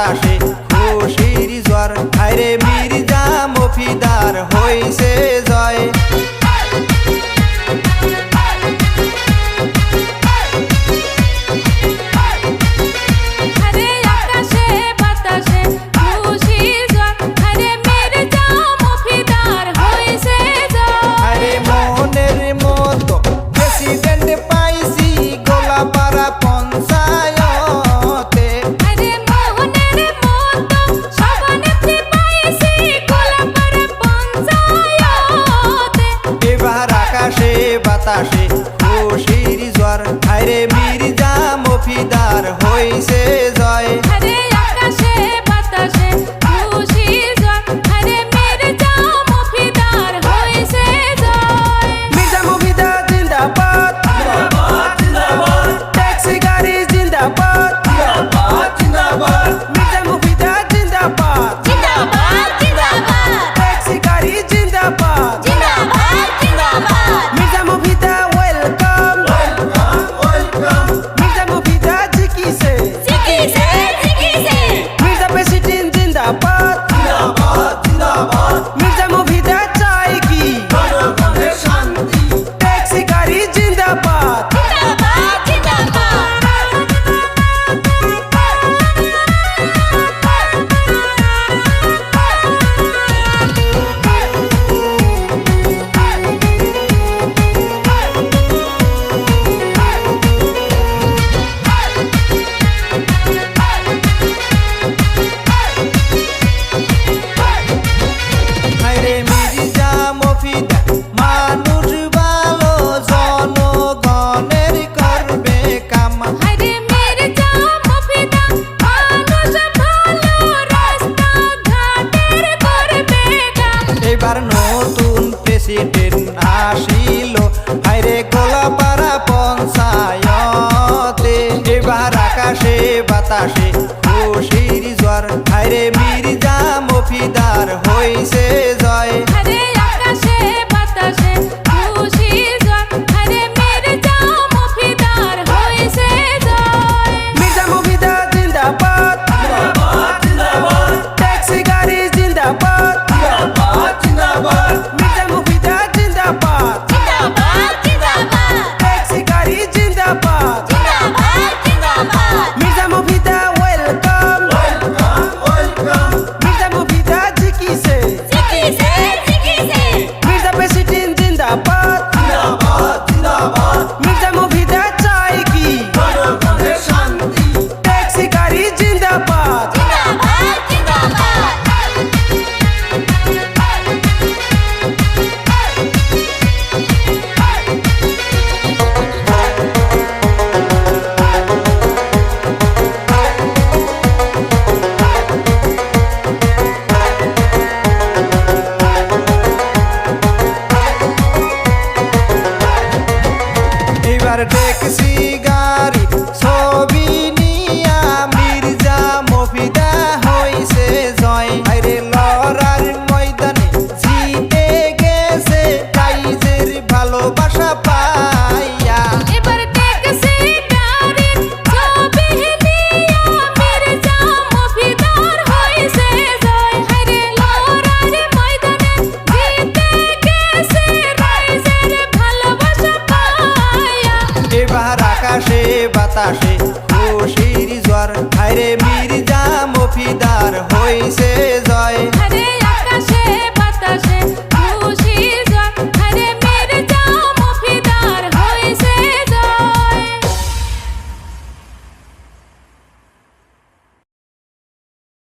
বাতাসে খুশির জোয়ার, আরে মির্জা মফিদার হইছে জয়। বাতাসে খুশির জোয়ার, আরে মির্জা মফিদার হইছে জয়। আরে আকাশে বাতাসে খুশির জোয়ার, আরে মির্জা মফিদার হইছে জয়। মির্জা মফিদার জিন্দাবাদ, জিন্দাবাদ জিন্দাবাদ। ট্যাক্সি গাড়ি জিন্দাবাদ, জিন্দাবাদ জিন্দাবাদ। মির্জা মফিদার জিন্দাবাদ, জিন্দাবাদ জিন্দাবাদ। ট্যাক্সি গাড়ি জিন্দাবাদ, জিন্দাবাদ জিন্দাবাদ। Mirza Mofidar welcome, welcome welcome. Mirza Mofidar জিকিছে, জিকিছে জিকিছে। মির্জা প্রেসিডেন্ট জিন্দাবাদ, জিন্দাবাদ জিন্দাবাদ। মির্জা মফিদার চাই কি জনগণের শান্তি, ট্যাক্সি গাড়ি জিন্দাবাদ, জিন্দাবাদ জিন্দাবাদ। আরে মির্জা মফিদার মানুষ ভালো, জনগণের করবে কাম। আরে মির্জা মফিদার মানুষ ভালো, রাস্তা ঘাটের করবে কাম। এবার নতুন প্রেসিডেন্ট আসিল, আরে গোলাপাড়া পঞ্চায়েতে। এবার আকাশে বাতাসে খুশির জোয়ার, আরে মির্জা মফিদার হইছে জয়। আরে আকাশে বাতাসে খুশির জোয়ার, আরে মির্জা মফিদার হইছে জয়। মির্জা মফিদার জিন্দাবাদ, জিন্দাবাদ জিন্দাবাদ। ট্যাক্সি গাড়ি জিন্দাবাদ, জিন্দাবাদ জিন্দাবাদ। মির্জা মফিদার জিন্দাবাদ, জিন্দাবাদ জিন্দাবাদ। ট্যাক্সি গাড়ি জিন্দাবাদ, জিন্দাবাদ জিন্দাবাদ। Mirza Mofidar welcome, welcome welcome. Mirza Mofidar জিকিছে, জিকিছে জিকিছে। মির্জা প্রেসিডেন্ট জিন্দাবাদ, জিন্দাবাদ জিন্দাবাদ। মির্জা মফিদার চাই কি জনগণের শান্তি, ট্যাক্সি গাড়ি জিন্দাবাদ, জিন্দাবাদ জিন্দাবাদ। এবার ট্যাক্সি গাড়ি ছবি নিয়া মির্জা মফিদা হইছে জয়। আরে লড়ার ময়দানে জিতে গেছে, কাইজের ভালোবাসা পাইয়া। এবার ট্যাক্সি গাড়ির ছবি নিয়া মির্জা মফিদার হইছে জয়। আরে লড়ার ময়দানে জিতে গেছে, রাইজের ভালোবাসা পাইয়া। এবার আকাশে বাতাসে খুশির জোয়ার, আরে মির্জা মফিদার হইছে জয়।